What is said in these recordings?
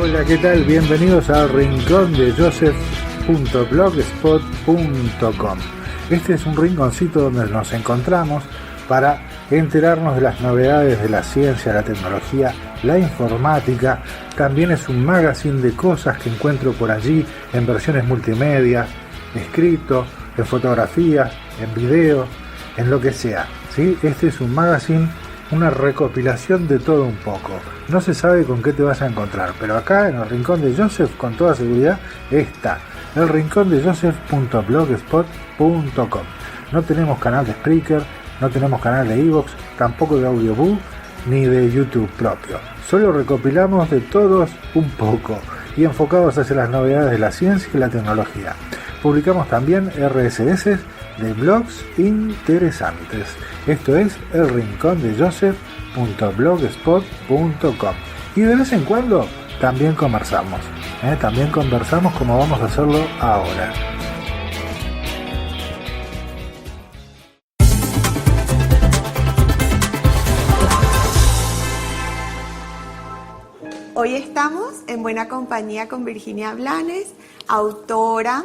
Hola, ¿qué tal? Bienvenidos al rincón de Joseph.blogspot.com. Este es un rinconcito donde nos encontramos para enterarnos de las novedades de la ciencia, la tecnología, la informática. También es un magazine de cosas que encuentro por allí en versiones multimedia, escrito, en fotografías, en video, en lo que sea, ¿sí? Este es un magazine, una recopilación de todo un poco. No se sabe con qué te vas a encontrar, pero acá en el rincón de Joseph con toda seguridad está el rincón de Joseph.blogspot.com. No tenemos canal de Spreaker, no tenemos canal de iVoox, tampoco de Audioboo ni de YouTube propio. Solo recopilamos de todos un poco y enfocados hacia las novedades de la ciencia y la tecnología. Publicamos también RSS de blogs interesantes. Esto es el rincón de Joseph.blogspot.com. Y de vez en cuando también conversamos. También conversamos como vamos a hacerlo ahora. Hoy estamos en buena compañía con Virginia Blanes, autora,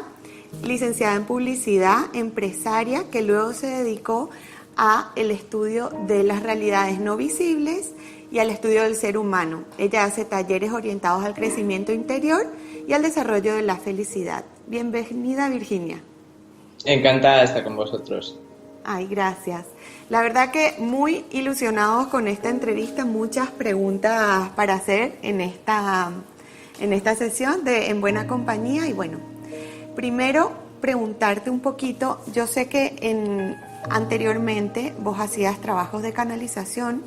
licenciada en publicidad, empresaria, que luego se dedicó a el estudio de las realidades no visibles y al estudio del ser humano. Ella hace talleres orientados al crecimiento interior y al desarrollo de la felicidad. Bienvenida, Virginia. Encantada de estar con vosotros. Ay, gracias. La verdad que muy ilusionados con esta entrevista, muchas preguntas para hacer en esta sesión de En Buena Compañía. Y bueno, primero preguntarte un poquito, yo sé que anteriormente vos hacías trabajos de canalización,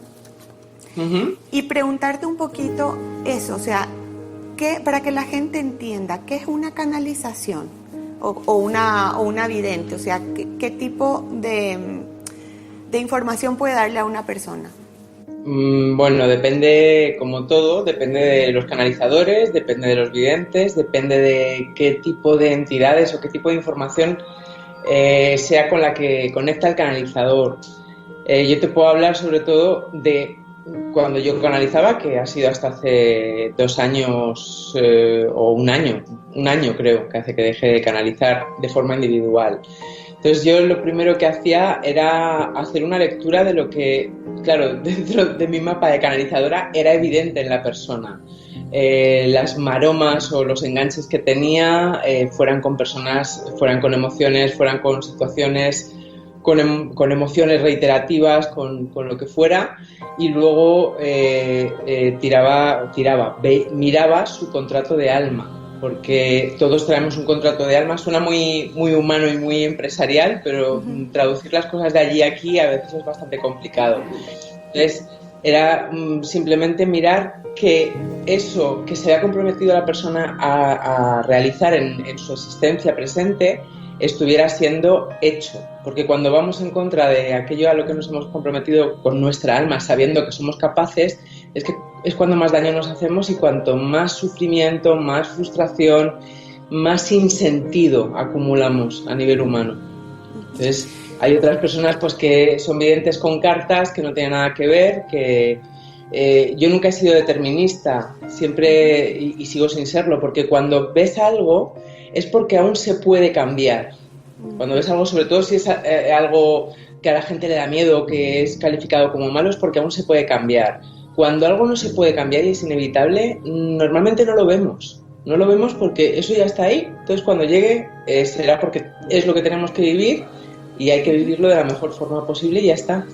y preguntarte un poquito eso, o sea, para que la gente entienda qué es una canalización o una vidente, o sea, qué tipo de información puede darle a una persona. Bueno, depende, como todo, depende de los canalizadores, depende de los videntes, depende de qué tipo de entidades o qué tipo de información sea con la que conecta el canalizador. Yo te puedo hablar sobre todo de cuando yo canalizaba, que ha sido hasta hace 2 años o un año creo, que hace que dejé de canalizar de forma individual. Entonces yo lo primero que hacía era hacer una lectura de lo que, claro, dentro de mi mapa de canalizadora era evidente en la persona. Las maromas o los enganches que tenía, fueran con personas, fueran con emociones, fueran con situaciones, con emociones reiterativas, con lo que fuera, y luego miraba su contrato de alma. Porque todos traemos un contrato de alma, suena muy, muy humano y muy empresarial, pero traducir las cosas de allí a aquí a veces es bastante complicado. Entonces, era simplemente mirar que eso que se había comprometido la persona a realizar en su existencia presente estuviera siendo hecho. Porque cuando vamos en contra de aquello a lo que nos hemos comprometido con nuestra alma, sabiendo que somos capaces, es cuando más daño nos hacemos y cuanto más sufrimiento, más frustración, más sinsentido acumulamos a nivel humano. Entonces, hay otras personas pues que son videntes con cartas, que no tienen nada que ver, que yo nunca he sido determinista, siempre y sigo sin serlo, porque cuando ves algo es porque aún se puede cambiar. Cuando ves algo, sobre todo si es algo que a la gente le da miedo, que es calificado como malo, es porque aún se puede cambiar. Cuando algo no se puede cambiar y es inevitable, normalmente no lo vemos. No lo vemos porque eso ya está ahí. Entonces, cuando llegue, será porque es lo que tenemos que vivir y hay que vivirlo de la mejor forma posible y ya está.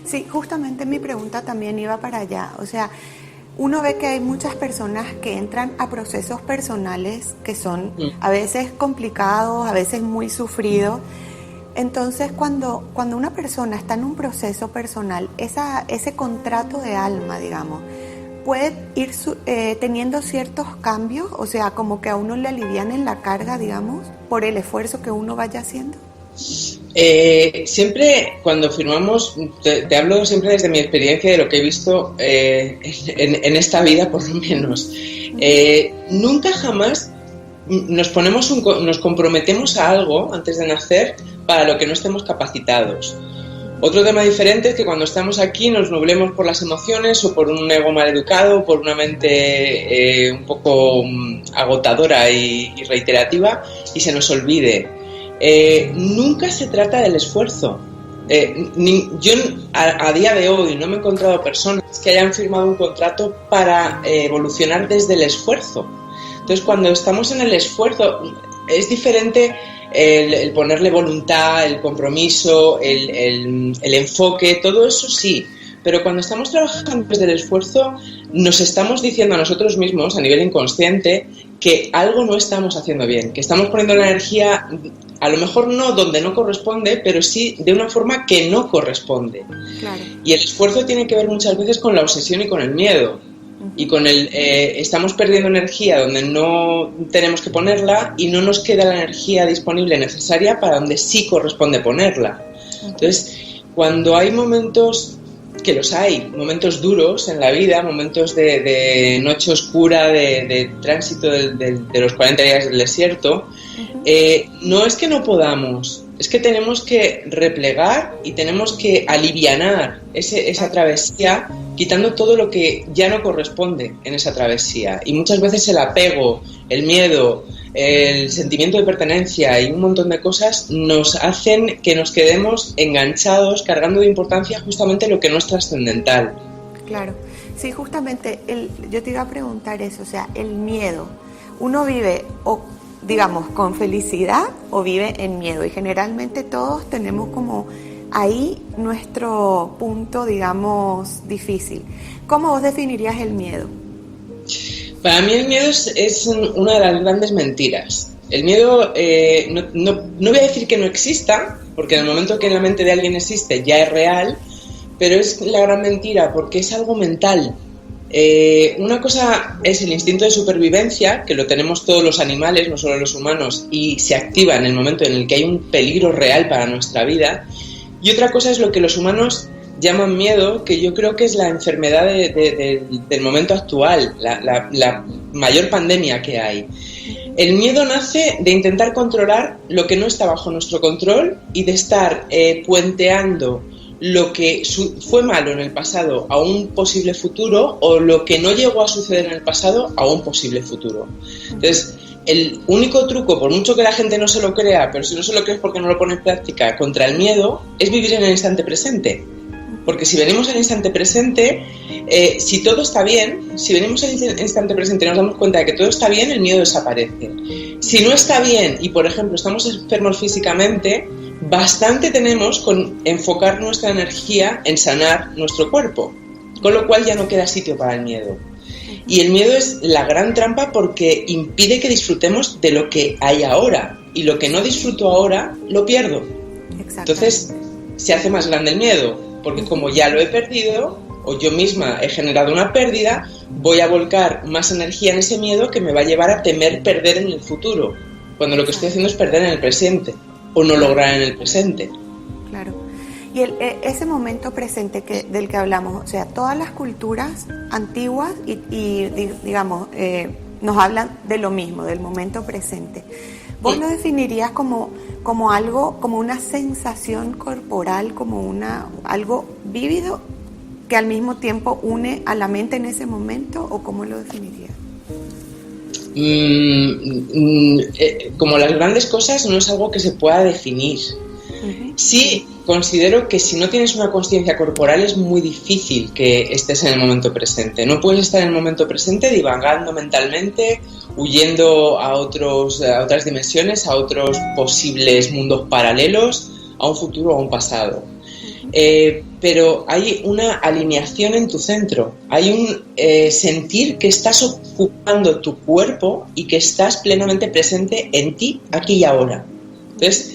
Sí, justamente mi pregunta también iba para allá. O sea, uno ve que hay muchas personas que entran a procesos personales que son a veces complicados, a veces muy sufridos. Entonces, cuando una persona está en un proceso personal, ese contrato de alma, digamos, puede ir teniendo ciertos cambios, o sea, como que a uno le alivianen la carga, digamos, por el esfuerzo que uno vaya haciendo. Siempre cuando firmamos, te hablo siempre desde mi experiencia de lo que he visto en esta vida, por lo menos. Nunca jamás nos comprometemos a algo antes de nacer para lo que no estemos capacitados. Otro tema diferente es que cuando estamos aquí nos nublemos por las emociones o por un ego mal educado, por una mente un poco agotadora y reiterativa y se nos olvide. Nunca se trata del esfuerzo. Yo a día de hoy no me he encontrado personas que hayan firmado un contrato para evolucionar desde el esfuerzo. Entonces, cuando estamos en el esfuerzo, es diferente el ponerle voluntad, el compromiso, el enfoque, todo eso sí. Pero cuando estamos trabajando desde el esfuerzo, nos estamos diciendo a nosotros mismos, a nivel inconsciente, que algo no estamos haciendo bien, que estamos poniendo la energía, a lo mejor no donde no corresponde, pero sí de una forma que no corresponde. Claro. Y el esfuerzo tiene que ver muchas veces con la obsesión y con el miedo. Y con estamos perdiendo energía donde no tenemos que ponerla y no nos queda la energía disponible necesaria para donde sí corresponde ponerla. Entonces, cuando hay momentos, que los hay, momentos duros en la vida, momentos de noche oscura, de tránsito de los 40 días del desierto, no es que no podamos, es que tenemos que replegar y tenemos que alivianar esa travesía, quitando todo lo que ya no corresponde en esa travesía. Y muchas veces el apego, el miedo, el sentimiento de pertenencia y un montón de cosas nos hacen que nos quedemos enganchados, cargando de importancia justamente lo que no es trascendental. Claro, sí, justamente yo te iba a preguntar eso, o sea, el miedo. Uno vive, digamos, con felicidad o vive en miedo, y generalmente todos tenemos como ahí nuestro punto, digamos, difícil. ¿Cómo vos definirías el miedo? Para mí el miedo es una de las grandes mentiras. El miedo, no voy a decir que no exista, porque en el momento que en la mente de alguien existe ya es real, pero es la gran mentira porque es algo mental. Una cosa es el instinto de supervivencia, que lo tenemos todos los animales, no solo los humanos, y se activa en el momento en el que hay un peligro real para nuestra vida. Y otra cosa es lo que los humanos llaman miedo, que yo creo que es la enfermedad del momento actual, la mayor pandemia que hay. El miedo nace de intentar controlar lo que no está bajo nuestro control y de estar puenteando lo que fue malo en el pasado a un posible futuro, o lo que no llegó a suceder en el pasado a un posible futuro. Entonces, el único truco, por mucho que la gente no se lo crea, pero si no se lo cree es porque no lo pone en práctica, contra el miedo, es vivir en el instante presente. Porque si venimos al instante presente, si todo está bien, si venimos al instante presente y nos damos cuenta de que todo está bien, el miedo desaparece. Si no está bien y, por ejemplo, estamos enfermos físicamente, bastante tenemos con enfocar nuestra energía en sanar nuestro cuerpo, con lo cual ya no queda sitio para el miedo. Y el miedo es la gran trampa porque impide que disfrutemos de lo que hay ahora, y lo que no disfruto ahora lo pierdo. Entonces se hace más grande el miedo, porque como ya lo he perdido, o yo misma he generado una pérdida, voy a volcar más energía en ese miedo que me va a llevar a temer perder en el futuro, cuando lo que estoy haciendo es perder en el presente o no lograr en el presente. Claro. Y ese momento presente del que hablamos, o sea, todas las culturas antiguas y digamos, nos hablan de lo mismo, del momento presente. ¿Vos lo definirías como algo, como una sensación corporal, como algo vívido que al mismo tiempo une a la mente en ese momento, o cómo lo definirías? Como las grandes cosas, no es algo que se pueda definir. Sí, considero que si no tienes una consciencia corporal es muy difícil que estés en el momento presente. No puedes estar en el momento presente divagando mentalmente, huyendo a otras dimensiones, a otros posibles mundos paralelos, a un futuro o a un pasado. Pero hay una alineación en tu centro, hay un sentir que estás ocupando tu cuerpo y que estás plenamente presente en ti, aquí y ahora. Entonces,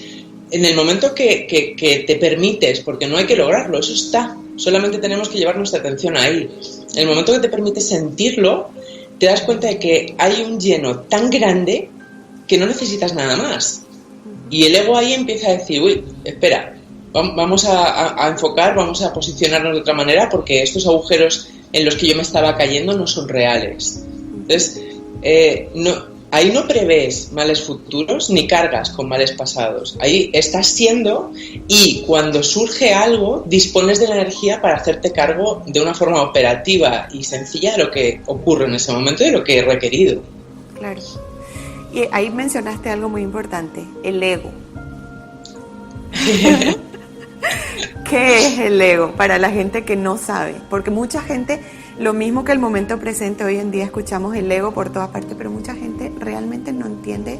en el momento que te permites, porque no hay que lograrlo, eso está, solamente tenemos que llevar nuestra atención ahí. En el momento que te permites sentirlo, te das cuenta de que hay un lleno tan grande que no necesitas nada más. Y el ego ahí empieza a decir, uy, espera, vamos a enfocar, vamos a posicionarnos de otra manera, porque estos agujeros en los que yo me estaba cayendo no son reales. Entonces, ahí no prevés males futuros ni cargas con males pasados. Ahí estás siendo, y cuando surge algo, dispones de la energía para hacerte cargo de una forma operativa y sencilla de lo que ocurre en ese momento y de lo que he requerido. Claro. Y ahí mencionaste algo muy importante, el ego. ¿Qué es el ego? Para la gente que no sabe, porque mucha gente, lo mismo que el momento presente, hoy en día escuchamos el ego por todas partes, pero mucha gente realmente no entiende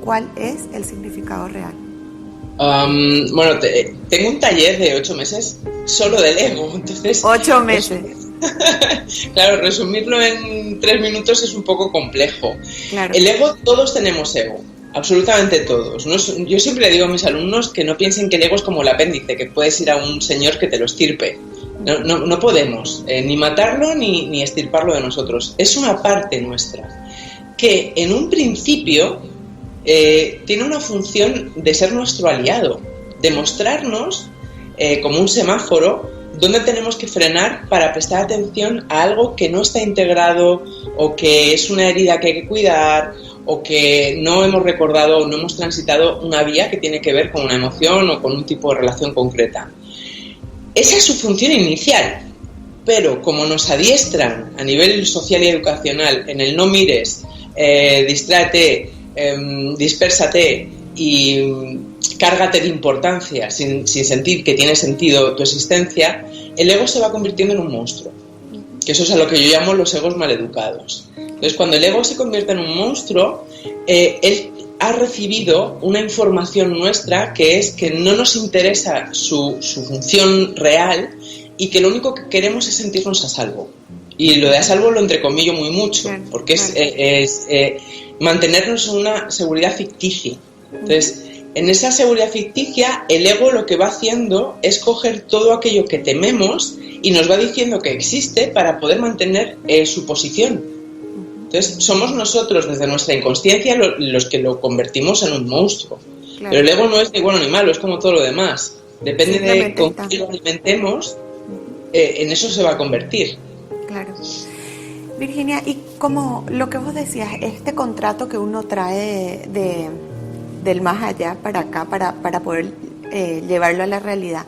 cuál es el significado real. Bueno, tengo un taller de 8 meses solo del ego, entonces... 8 meses. Claro, resumirlo en 3 minutos es un poco complejo. Claro. El ego, todos tenemos ego. Absolutamente todos. Yo siempre le digo a mis alumnos que no piensen que el ego es como el apéndice, que puedes ir a un señor que te lo estirpe. No podemos ni matarlo ni estirparlo de nosotros. Es una parte nuestra que en un principio tiene una función de ser nuestro aliado, de mostrarnos como un semáforo donde tenemos que frenar para prestar atención a algo que no está integrado, o que es una herida que hay que cuidar, o que no hemos recordado o no hemos transitado una vía que tiene que ver con una emoción o con un tipo de relación concreta. Esa es su función inicial, pero como nos adiestran a nivel social y educacional en el no mires, distráete, dispérsate y cárgate de importancia sin sentir que tiene sentido tu existencia, el ego se va convirtiendo en un monstruo, que eso es a lo que yo llamo los egos maleducados. Entonces, cuando el ego se convierte en un monstruo, él ha recibido una información nuestra, que es que no nos interesa su función real y que lo único que queremos es sentirnos a salvo. Y lo de a salvo lo entrecomillo muy mucho, porque es mantenernos en una seguridad ficticia. Entonces, en esa seguridad ficticia, el ego lo que va haciendo es coger todo aquello que tememos y nos va diciendo que existe para poder mantener su posición. Entonces, somos nosotros, desde nuestra inconsciencia, los que lo convertimos en un monstruo. Claro. Pero el ego no es ni bueno ni malo, es como todo lo demás. Depende de con qué lo alimentemos, en eso se va a convertir. Claro. Virginia, y como lo que vos decías, este contrato que uno trae del más allá para acá, para poder llevarlo a la realidad,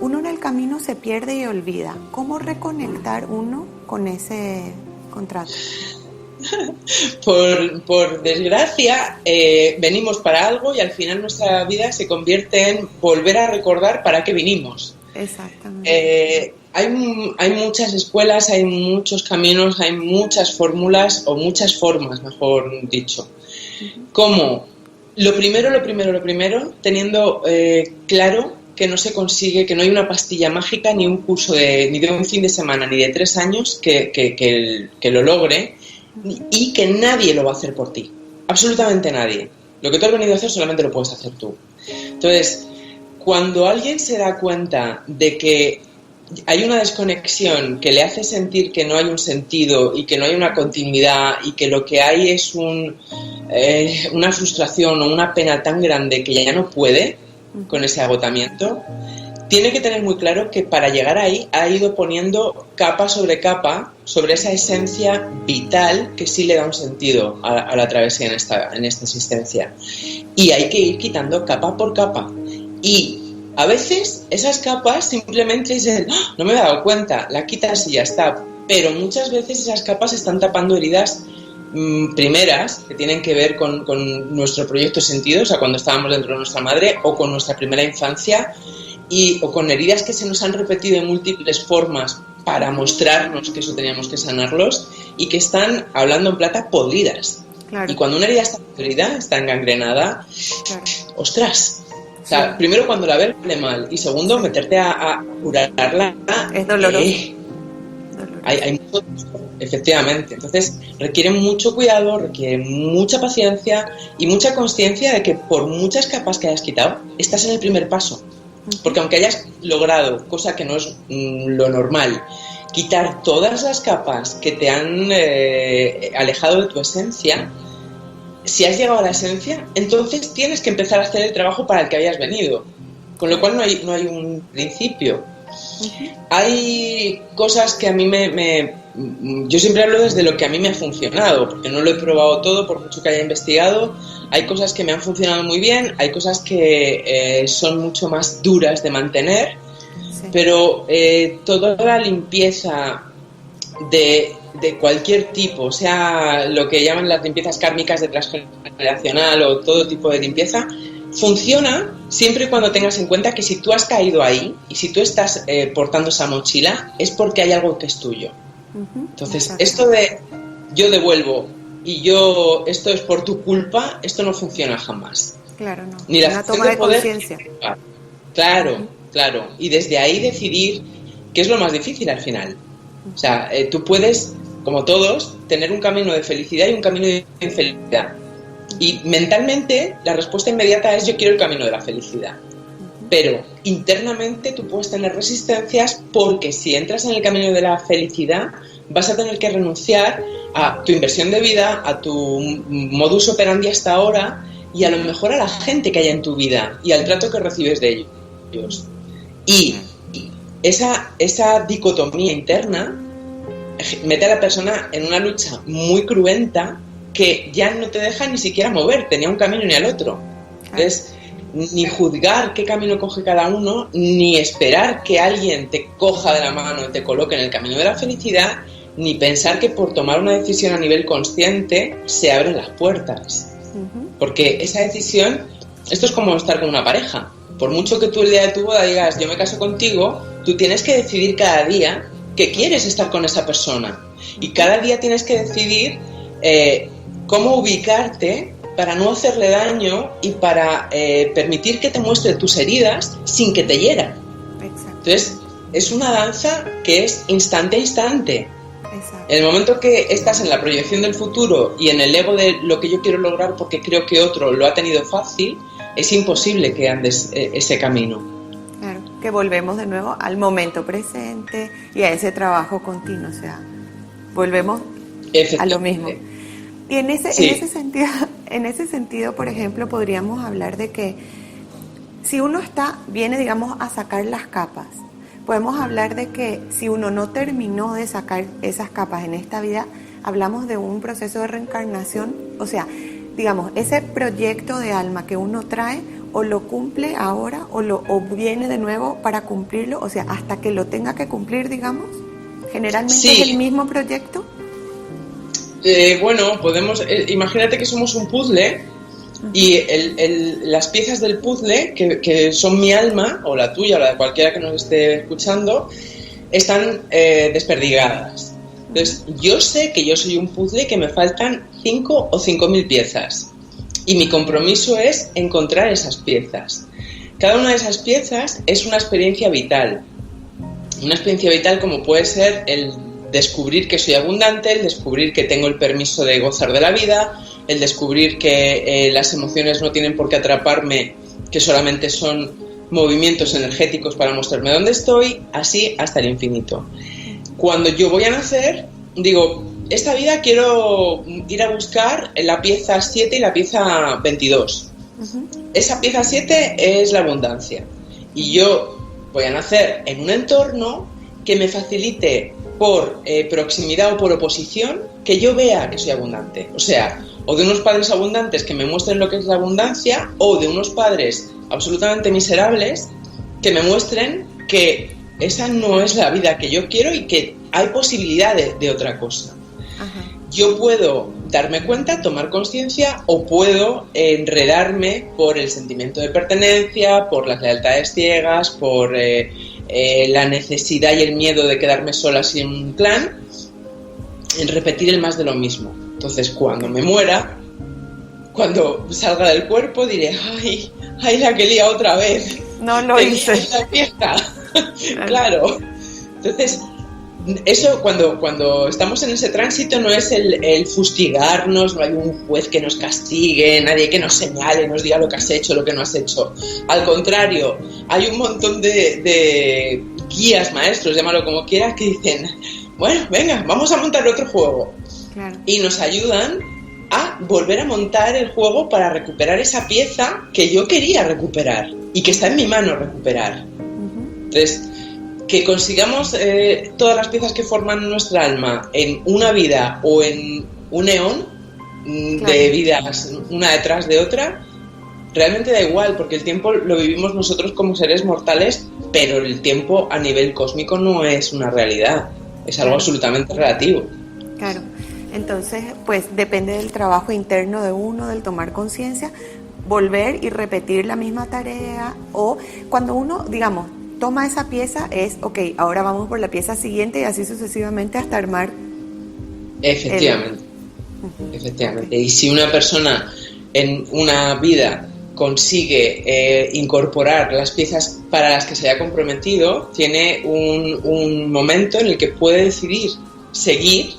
uno en el camino se pierde y olvida. ¿Cómo reconectar uno con ese contrato? Por desgracia, venimos para algo y al final nuestra vida se convierte en volver a recordar para qué vinimos. Exactamente. Hay muchas escuelas, hay muchos caminos, hay muchas fórmulas o muchas formas, mejor dicho. Como lo primero, teniendo claro que no se consigue, que no hay una pastilla mágica, ni un curso ni de un fin de semana, ni de 3 años que lo logre, y que nadie lo va a hacer por ti. Absolutamente nadie. Lo que tú has venido a hacer solamente lo puedes hacer tú. Entonces, cuando alguien se da cuenta de que hay una desconexión que le hace sentir que no hay un sentido y que no hay una continuidad y que lo que hay es una frustración o una pena tan grande que ya no puede con ese agotamiento, tiene que tener muy claro que para llegar ahí ha ido poniendo capa sobre esa esencia vital que sí le da un sentido a la travesía en esta existencia. Y hay que ir quitando capa por capa. Y a veces esas capas simplemente dicen, ¡oh, no me he dado cuenta! La quitas y ya está. Pero muchas veces esas capas están tapando heridas primeras que tienen que ver con nuestro proyecto de sentido, o sea, cuando estábamos dentro de nuestra madre o con nuestra primera infancia, o con heridas que se nos han repetido en múltiples formas para mostrarnos que eso teníamos que sanarlos y que están, hablando en plata, podridas. Claro. Y cuando una herida está podrida, está engangrenada, claro. ¡Ostras! O sea, primero cuando la ves huele mal y segundo meterte a curarla es doloroso. Hay mucho, efectivamente. Entonces requiere mucho cuidado, requiere mucha paciencia y mucha consciencia de que por muchas capas que hayas quitado, estás en el primer paso. Porque aunque hayas logrado, cosa que no es lo normal, quitar todas las capas que te han alejado de tu esencia, si has llegado a la esencia, entonces tienes que empezar a hacer el trabajo para el que habías venido. Con lo cual no hay un principio. Hay cosas que a mí me yo siempre hablo desde lo que a mí me ha funcionado, porque no lo he probado todo, por mucho que haya investigado. Hay cosas que me han funcionado muy bien, hay cosas que son mucho más duras de mantener, sí. Pero toda la limpieza de cualquier tipo, sea lo que llaman las limpiezas kármicas de transgeneracional o todo tipo de limpieza, funciona siempre y cuando tengas en cuenta que si tú has caído ahí y si tú estás portando esa mochila es porque hay algo que es tuyo. Entonces, esto de yo devuelvo y esto es por tu culpa, esto no funciona jamás. Claro, no. Ni la una toma de conciencia. Claro, claro. Y desde ahí decidir qué es lo más difícil al final. O sea, tú puedes, como todos, tener un camino de felicidad y un camino de infelicidad. Y mentalmente la respuesta inmediata es yo quiero el camino de la felicidad. Pero internamente tú puedes tener resistencias porque si entras en el camino de la felicidad vas a tener que renunciar a tu inversión de vida, a tu modus operandi hasta ahora y a lo mejor a la gente que hay en tu vida y al trato que recibes de ellos. Y esa dicotomía interna mete a la persona en una lucha muy cruenta que ya no te deja ni siquiera moverte ni a un camino ni al otro. Entonces, ni juzgar qué camino coge cada uno, ni esperar que alguien te coja de la mano y te coloque en el camino de la felicidad, ni pensar que por tomar una decisión a nivel consciente se abren las puertas. Porque esa decisión, esto es como estar con una pareja. Por mucho que tú el día de tu boda digas yo me caso contigo, tú tienes que decidir cada día que quieres estar con esa persona. Y cada día tienes que decidir cómo ubicarte para no hacerle daño y para permitir que te muestre tus heridas sin que te hieran. Exacto. Entonces, es una danza que es instante a instante. Exacto. En el momento que estás en la proyección del futuro y en el ego de lo que yo quiero lograr porque creo que otro lo ha tenido fácil, es imposible que andes ese camino. Claro, que volvemos de nuevo al momento presente y a ese trabajo continuo, o sea, volvemos a lo mismo. Y en ese sentido, por ejemplo, podríamos hablar de que si uno viene, digamos, a sacar las capas, podemos hablar de que si uno no terminó de sacar esas capas en esta vida, hablamos de un proceso de reencarnación, o sea, digamos, ese proyecto de alma que uno trae, o lo cumple ahora, o viene de nuevo para cumplirlo, o sea, hasta que lo tenga que cumplir, digamos, generalmente es el mismo proyecto. Bueno, imagínate que somos un puzzle y las piezas del puzzle, que son mi alma, o la tuya, o la de cualquiera que nos esté escuchando, están desperdigadas. Entonces, yo sé que yo soy un puzzle que me faltan 5 o 5.000 piezas y mi compromiso es encontrar esas piezas. Cada una de esas piezas es una experiencia vital. Una experiencia vital como puede ser el descubrir que soy abundante, el descubrir que tengo el permiso de gozar de la vida, el descubrir que las emociones no tienen por qué atraparme, que solamente son movimientos energéticos para mostrarme dónde estoy, así hasta el infinito. Cuando yo voy a nacer, digo, esta vida quiero ir a buscar la pieza 7 y la pieza 22. Esa pieza 7 es la abundancia. Y yo voy a nacer en un entorno que me facilite por proximidad o por oposición que yo vea que soy abundante. O sea, o de unos padres abundantes que me muestren lo que es la abundancia, o de unos padres absolutamente miserables que me muestren que esa no es la vida que yo quiero y que hay posibilidades de otra cosa. Ajá. Yo puedo darme cuenta, tomar conciencia, o puedo enredarme por el sentimiento de pertenencia, por las lealtades ciegas, por la necesidad y el miedo de quedarme sola sin un plan, en repetir el más de lo mismo. Entonces, cuando me muera, cuando salga del cuerpo, diré, ay, la que lía otra vez. No lo hice. La fiesta. Claro. Entonces, eso cuando estamos en ese tránsito no es el fustigarnos, no hay un juez que nos castigue, nadie que nos señale, nos diga lo que has hecho, lo que no has hecho. Al contrario, hay un montón de guías, maestros, llámalo como quieras, que dicen, bueno, venga, vamos a montar otro juego. Claro. Y nos ayudan a volver a montar el juego para recuperar esa pieza que yo quería recuperar y que está en mi mano recuperar. Entonces, que consigamos todas las piezas que forman nuestra alma en una vida o en un eón de vidas una detrás de otra, realmente da igual, porque el tiempo lo vivimos nosotros como seres mortales, pero el tiempo a nivel cósmico no es una realidad, es algo absolutamente relativo. Claro, entonces pues depende del trabajo interno de uno, del tomar conciencia, volver y repetir la misma tarea, o cuando uno, digamos, toma esa pieza es, ok, ahora vamos por la pieza siguiente y así sucesivamente hasta armar. Efectivamente. Efectivamente. Y si una persona en una vida consigue incorporar las piezas para las que se haya comprometido, tiene un momento en el que puede decidir seguir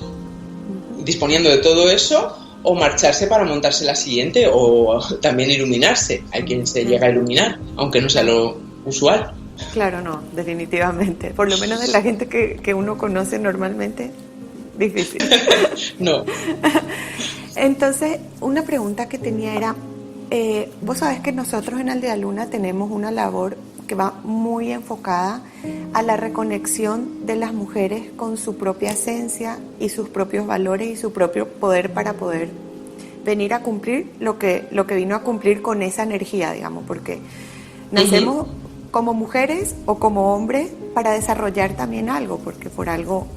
disponiendo de todo eso o marcharse para montarse la siguiente, o también iluminarse. Hay quien se llega a iluminar, aunque no sea lo usual. Claro, no, definitivamente. Por lo menos de la gente que uno conoce normalmente, difícil. No. Entonces, una pregunta que tenía era, vos sabés que nosotros en Aldea Luna tenemos una labor que va muy enfocada a la reconexión de las mujeres con su propia esencia y sus propios valores y su propio poder para poder venir a cumplir lo que vino a cumplir con esa energía, digamos, porque nacemos como mujeres o como hombres para desarrollar también algo, porque por algo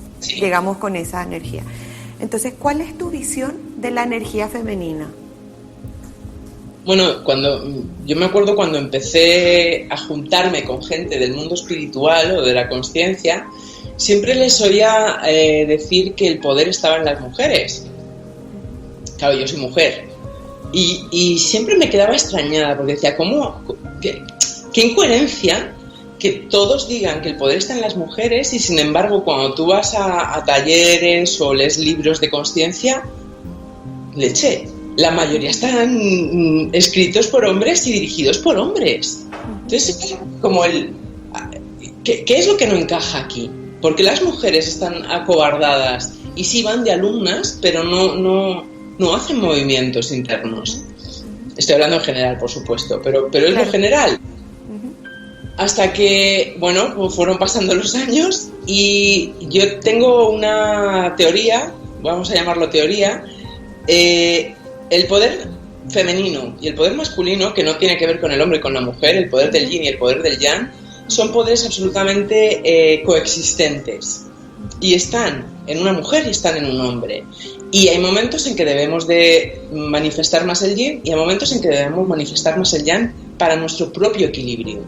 llegamos con esa energía. Entonces, ¿cuál es tu visión de la energía femenina? Bueno, yo me acuerdo cuando empecé a juntarme con gente del mundo espiritual o de la consciencia, siempre les oía decir que el poder estaba en las mujeres. Claro, yo soy mujer. Y siempre me quedaba extrañada, porque decía, ¿cómo? ¿Qué incoherencia que todos digan que el poder está en las mujeres y sin embargo cuando tú vas a talleres o lees libros de consciencia, leche, la mayoría están escritos por hombres y dirigidos por hombres? Entonces, como ¿qué es lo que no encaja aquí? Porque las mujeres están acobardadas y sí van de alumnas, pero no hacen movimientos internos. Estoy hablando en general, por supuesto, pero es lo general. Hasta que, bueno, pues fueron pasando los años y yo tengo una teoría, vamos a llamarlo teoría, el poder femenino y el poder masculino, que no tiene que ver con el hombre y con la mujer, el poder del yin y el poder del yang, son poderes absolutamente coexistentes y están en una mujer y están en un hombre. Y hay momentos en que debemos de manifestar más el yin y hay momentos en que debemos manifestar más el yang para nuestro propio equilibrio.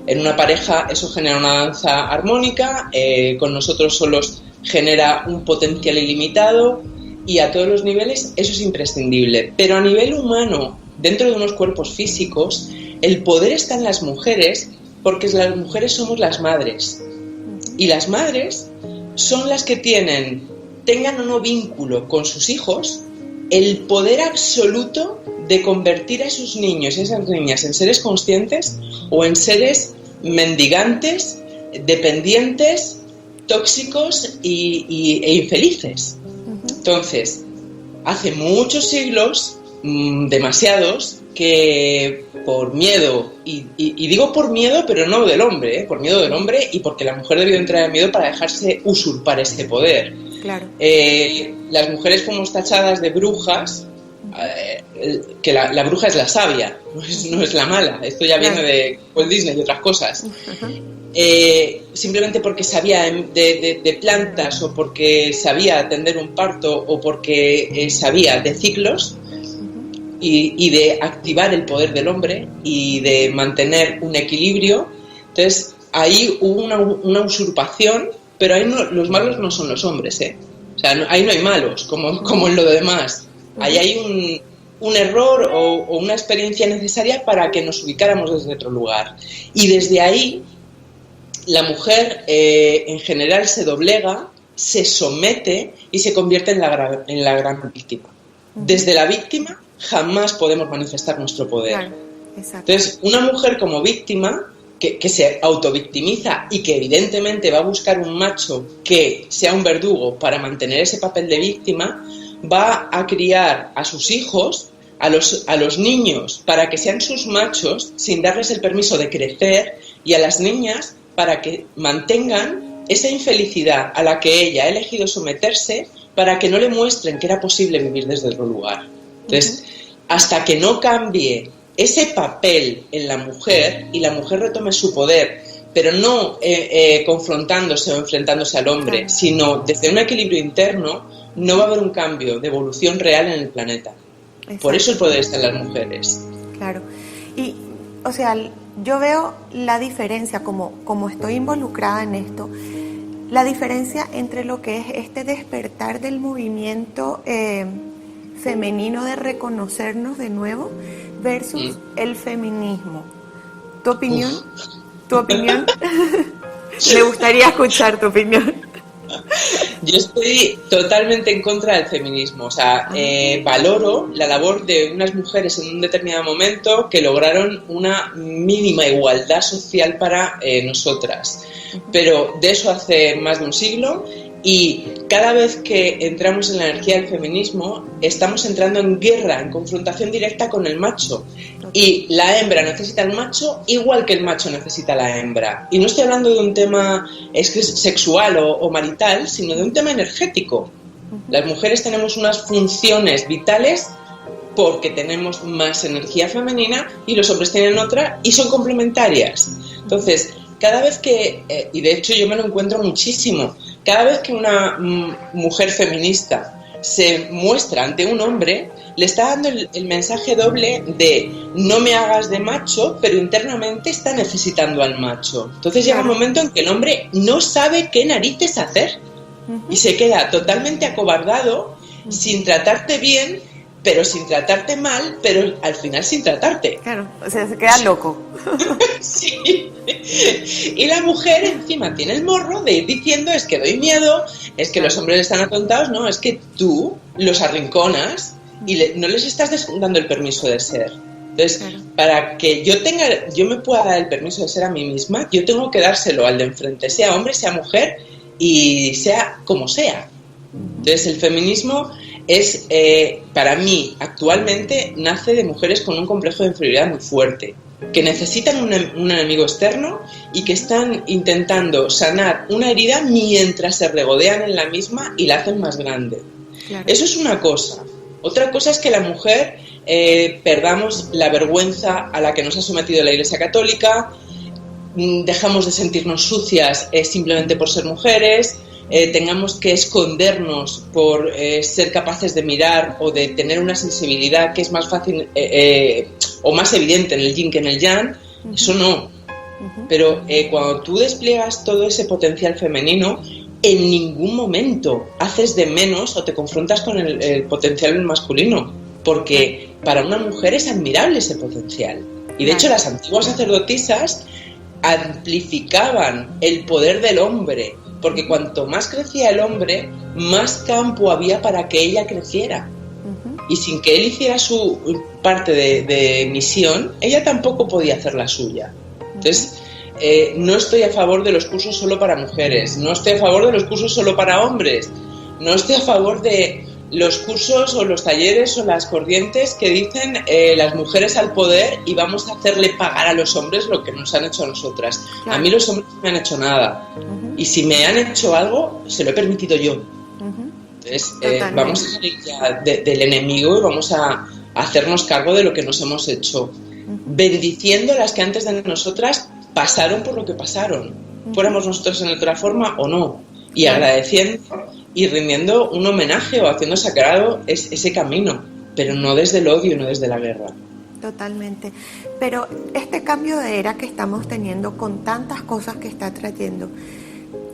En una pareja eso genera una danza armónica, con nosotros solos genera un potencial ilimitado y a todos los niveles eso es imprescindible. Pero a nivel humano, dentro de unos cuerpos físicos, el poder está en las mujeres porque las mujeres somos las madres. Y las madres son las que tengan o no vínculo con sus hijos, el poder absoluto de convertir a esos niños y esas niñas en seres conscientes o en seres mendigantes, dependientes, tóxicos e infelices. Entonces, hace muchos siglos, demasiados, que por miedo, y digo por miedo, pero no del hombre, por miedo del hombre y porque la mujer debió entrar en miedo para dejarse usurpar ese poder. Claro. Las mujeres fuimos tachadas de brujas, que la bruja es la sabia, no es la mala. Esto ya viene de Walt Disney y otras cosas. Simplemente porque sabía de plantas o porque sabía atender un parto o porque sabía de ciclos y de activar el poder del hombre y de mantener un equilibrio. Entonces ahí hubo una usurpación, pero ahí los malos no son los hombres, O sea, ahí no hay malos como en lo demás. Ahí hay un error o una experiencia necesaria para que nos ubicáramos desde otro lugar. Y desde ahí, la mujer en general se doblega, se somete y se convierte en la gran víctima. Desde la víctima jamás podemos manifestar nuestro poder. Claro, exacto. Entonces, una mujer como víctima, que se autovictimiza y que evidentemente va a buscar un macho que sea un verdugo para mantener ese papel de víctima, va a criar a sus hijos, a los niños, para que sean sus machos sin darles el permiso de crecer, y a las niñas para que mantengan esa infelicidad a la que ella ha elegido someterse, para que no le muestren que era posible vivir desde otro lugar. Entonces, hasta que no cambie ese papel en la mujer y la mujer retome su poder, pero no confrontándose o enfrentándose al hombre, sino desde un equilibrio interno, no va a haber un cambio de evolución real en el planeta. Exacto. Por eso el poder está en las mujeres. Claro. Y, o sea, yo veo la diferencia, como estoy involucrada en esto, la diferencia entre lo que es este despertar del movimiento femenino de reconocernos de nuevo versus el feminismo. ¿Tu opinión? ¿Tu opinión? Me gustaría escuchar tu opinión. Yo estoy totalmente en contra del feminismo. O sea, valoro la labor de unas mujeres en un determinado momento que lograron una mínima igualdad social para nosotras. Pero de eso hace más de un siglo, y cada vez que entramos en la energía del feminismo estamos entrando en guerra, en confrontación directa con el macho, y la hembra necesita al macho igual que el macho necesita a la hembra. Y no estoy hablando de un tema sexual o marital, sino de un tema energético. Las mujeres tenemos unas funciones vitales porque tenemos más energía femenina y los hombres tienen otra, y son complementarias. Entonces, cada vez que, y de hecho yo me lo encuentro muchísimo, cada vez que una mujer feminista se muestra ante un hombre, le está dando el mensaje doble de no me hagas de macho, pero internamente está necesitando al macho. Entonces llega un momento en que el hombre no sabe qué narices hacer y se queda totalmente acobardado, sin tratarte bien, pero sin tratarte mal, pero al final sin tratarte. Claro, o sea, se queda loco. Sí. Y la mujer encima tiene el morro de ir diciendo, es que doy miedo, es que los hombres están atontados. No, es que tú los arrinconas y no les estás dando el permiso de ser. Entonces, para que yo me pueda dar el permiso de ser a mí misma, yo tengo que dárselo al de enfrente, sea hombre, sea mujer y sea como sea. Entonces, el feminismo es, para mí, actualmente, nace de mujeres con un complejo de inferioridad muy fuerte, que necesitan un enemigo externo y que están intentando sanar una herida mientras se regodean en la misma y la hacen más grande. Claro. Eso es una cosa. Otra cosa es que la mujer perdamos la vergüenza a la que nos ha sometido la Iglesia Católica, dejamos de sentirnos sucias simplemente por ser mujeres, tengamos que escondernos por ser capaces de mirar o de tener una sensibilidad que es más fácil o más evidente en el yin que en el yang. Eso no. Pero cuando tú despliegas todo ese potencial femenino, en ningún momento haces de menos o te confrontas con el potencial masculino, porque para una mujer es admirable ese potencial. Y de hecho las antiguas sacerdotisas amplificaban el poder del hombre, porque cuanto más crecía el hombre, más campo había para que ella creciera. Y sin que él hiciera su parte de misión, ella tampoco podía hacer la suya. Entonces, no estoy a favor de los cursos solo para mujeres, no estoy a favor de los cursos solo para hombres, no estoy a favor de los cursos o los talleres o las corrientes que dicen las mujeres al poder y vamos a hacerle pagar a los hombres lo que nos han hecho a nosotras. Claro. A mí los hombres no me han hecho nada. Y si me han hecho algo, se lo he permitido yo. Entonces, vamos a salir ya del enemigo y vamos a hacernos cargo de lo que nos hemos hecho. Bendiciendo a las que antes de nosotras pasaron por lo que pasaron. Fuéramos nosotros en otra forma o no. Y agradeciendo y rindiendo un homenaje o haciendo sagrado ese camino, pero no desde el odio, no desde la guerra. Totalmente. Pero este cambio de era que estamos teniendo con tantas cosas que está trayendo,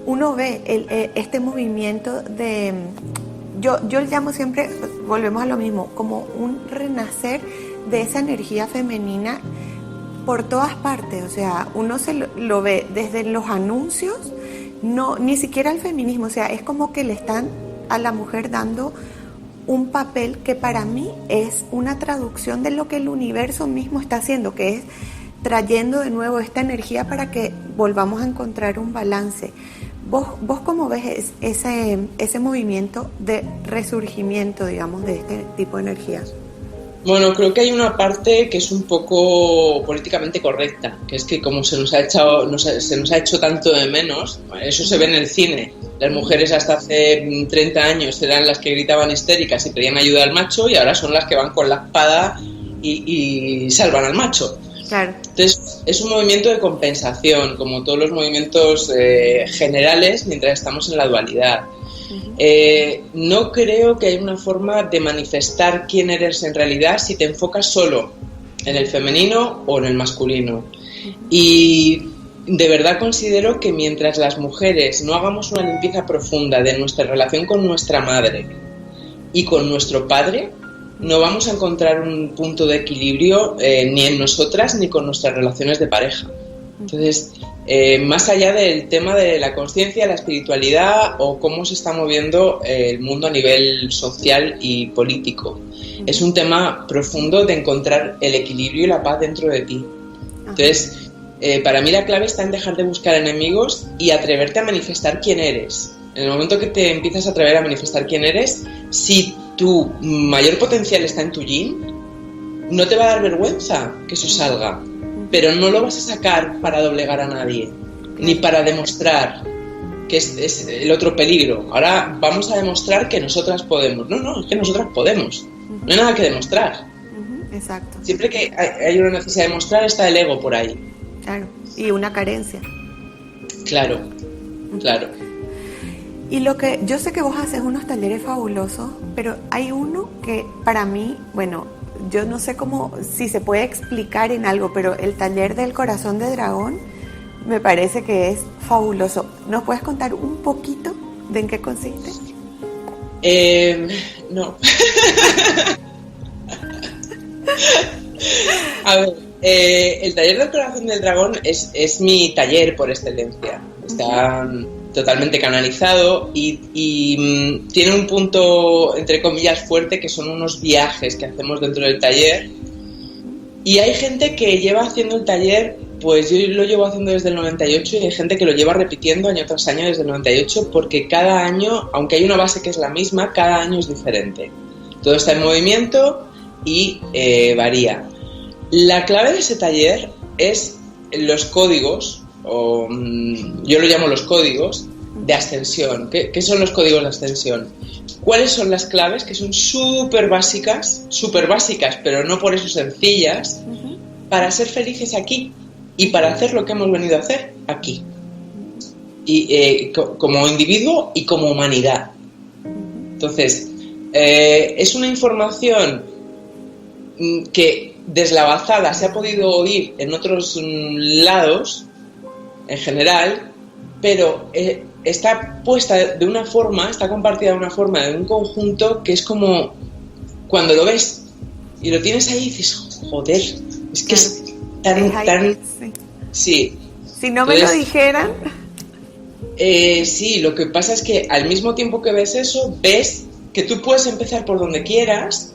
uno ve este movimiento de, yo llamo siempre, volvemos a lo mismo, como un renacer de esa energía femenina por todas partes. O sea, uno se lo ve desde los anuncios, no, ni siquiera el feminismo, o sea, es como que le están a la mujer dando un papel que para mí es una traducción de lo que el universo mismo está haciendo, que es trayendo de nuevo esta energía para que volvamos a encontrar un balance. ¿Vos cómo ves ese movimiento de resurgimiento, digamos, de este tipo de energías? Bueno, creo que hay una parte que es un poco políticamente correcta, que es que como se nos ha hecho tanto de menos, eso se ve en el cine. Las mujeres hasta hace 30 años eran las que gritaban histéricas y pedían ayuda al macho, y ahora son las que van con la espada y salvan al macho. Claro. Entonces, es un movimiento de compensación, como todos los movimientos generales, mientras estamos en la dualidad. No creo que haya una forma de manifestar quién eres en realidad si te enfocas solo en el femenino o en el masculino. Y de verdad considero que mientras las mujeres no hagamos una limpieza profunda de nuestra relación con nuestra madre y con nuestro padre, no vamos a encontrar un punto de equilibrio ni en nosotras ni con nuestras relaciones de pareja. Entonces, más allá del tema de la conciencia, la espiritualidad o cómo se está moviendo el mundo a nivel social y político, es un tema profundo de encontrar el equilibrio y la paz dentro de ti. Entonces, para mí la clave está en dejar de buscar enemigos y atreverte a manifestar quién eres. En el momento que te empiezas a atrever a manifestar quién eres, si tu mayor potencial está en tu yin, no te va a dar vergüenza que eso salga, pero no lo vas a sacar para doblegar a nadie, ni para demostrar que es el otro peligro. Ahora vamos a demostrar que nosotras podemos. No, es que nosotras podemos. No hay nada que demostrar. Exacto. Siempre que hay una necesidad de demostrar está el ego por ahí. Claro, y una carencia. Claro. Y lo que yo sé que vos haces unos talleres fabulosos, pero hay uno que para mí, bueno, yo no sé si se puede explicar en algo, pero el taller del corazón de dragón me parece que es fabuloso. ¿Nos puedes contar un poquito de en qué consiste? No. A ver, el taller del corazón del dragón es mi taller por excelencia. Está totalmente canalizado y tiene un punto, entre comillas, fuerte, que son unos viajes que hacemos dentro del taller. Y hay gente que lleva haciendo el taller, pues yo lo llevo haciendo desde el 98, y hay gente que lo lleva repitiendo año tras año desde el 98, porque cada año, aunque hay una base que es la misma, cada año es diferente. Todo está en movimiento y varía. La clave de ese taller es los códigos, o yo lo llamo los códigos de ascensión. ¿Qué son los códigos de ascensión? ¿Cuáles son las claves que son súper básicas, pero no por eso sencillas, para ser felices aquí y para hacer lo que hemos venido a hacer aquí? Y como individuo y como humanidad. Entonces, es una información que deslavazada se ha podido oír en otros lados, en general, pero está puesta de una forma, está compartida de una forma, de un conjunto que es como cuando lo ves y lo tienes ahí y dices, joder, es que es tan... Sí. Si no me lo dijeran... Sí, lo que pasa es que al mismo tiempo que ves eso, ves que tú puedes empezar por donde quieras,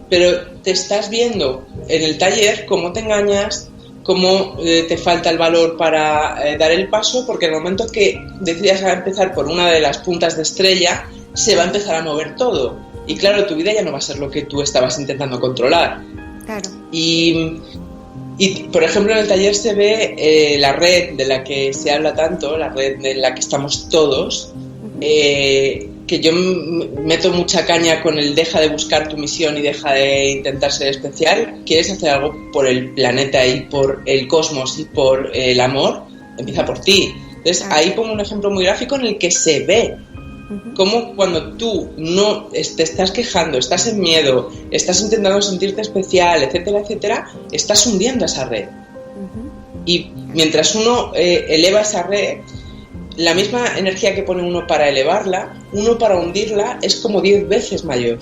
pero te estás viendo en el taller cómo te engañas, cómo te falta el valor para dar el paso, porque en el momento que decidas empezar por una de las puntas de estrella, se va a empezar a mover todo. Y claro, tu vida ya no va a ser lo que tú estabas intentando controlar. Claro. Y por ejemplo, en el taller se ve la red de la que se habla tanto, la red en la que estamos todos, que yo meto mucha caña con el deja de buscar tu misión y deja de intentar ser especial. ¿Quieres hacer algo por el planeta y por el cosmos y por el amor? Empieza por ti. Entonces ahí pongo un ejemplo muy gráfico en el que se ve cómo cuando tú no te estás quejando, estás en miedo, estás intentando sentirte especial, etcétera, etcétera, estás hundiendo esa red. Y mientras uno eleva esa red, la misma energía que pone uno para elevarla, uno para hundirla es como 10 veces mayor.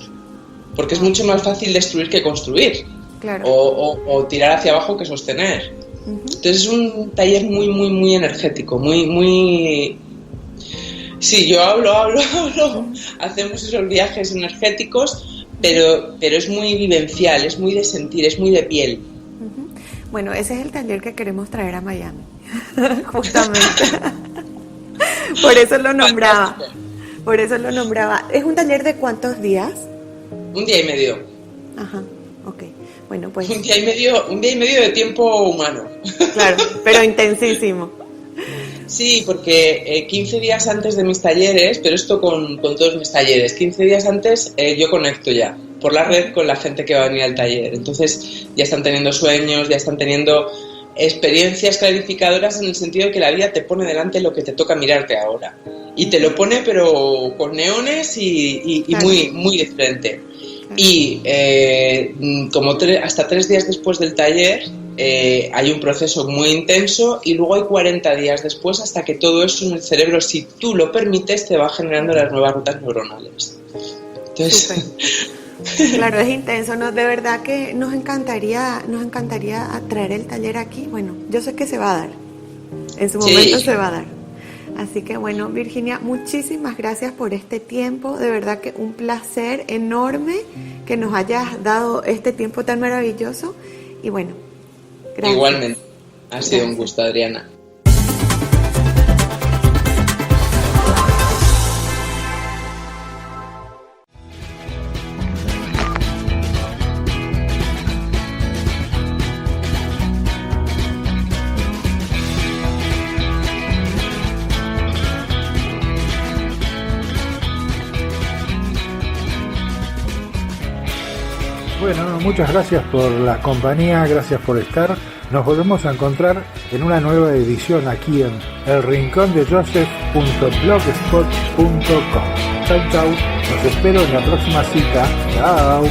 Porque es mucho más fácil destruir que construir. Claro. O tirar hacia abajo que sostener. Entonces es un taller muy, muy, muy energético, muy, muy... Sí, yo hablo, hacemos esos viajes energéticos, pero es muy vivencial, es muy de sentir, es muy de piel. Bueno, ese es el taller que queremos traer a Miami, justamente. Por eso lo nombraba. ¿Es un taller de cuántos días? 1 día y medio. Ajá, ok. Bueno, pues... Un día y medio de tiempo humano. Claro, pero intensísimo. Sí, porque 15 días antes de mis talleres, pero esto con todos mis talleres, 15 días antes yo conecto ya por la red con la gente que va a venir al taller. Entonces ya están teniendo sueños, ya están teniendo experiencias clarificadoras en el sentido de que la vida te pone delante lo que te toca mirarte ahora. Y te lo pone pero con neones y claro. muy de frente. Y como hasta 3 días después del taller hay un proceso muy intenso y luego hay 40 días después hasta que todo eso en el cerebro, si tú lo permites, te va generando las nuevas rutas neuronales. Entonces... Claro, es intenso, ¿no? De verdad que nos encantaría traer el taller aquí. Bueno, yo sé que se va a dar, en su momento se va a dar. Así que bueno, Virginia, muchísimas gracias por este tiempo, de verdad que un placer enorme que nos hayas dado este tiempo tan maravilloso y bueno, gracias. Igualmente, ha sido un gusto, Adriana. Bueno, muchas gracias por la compañía, gracias por estar. Nos volvemos a encontrar en una nueva edición aquí en elrincondejoseph.blogspot.com. Chau, chau. Los espero en la próxima cita. Chao.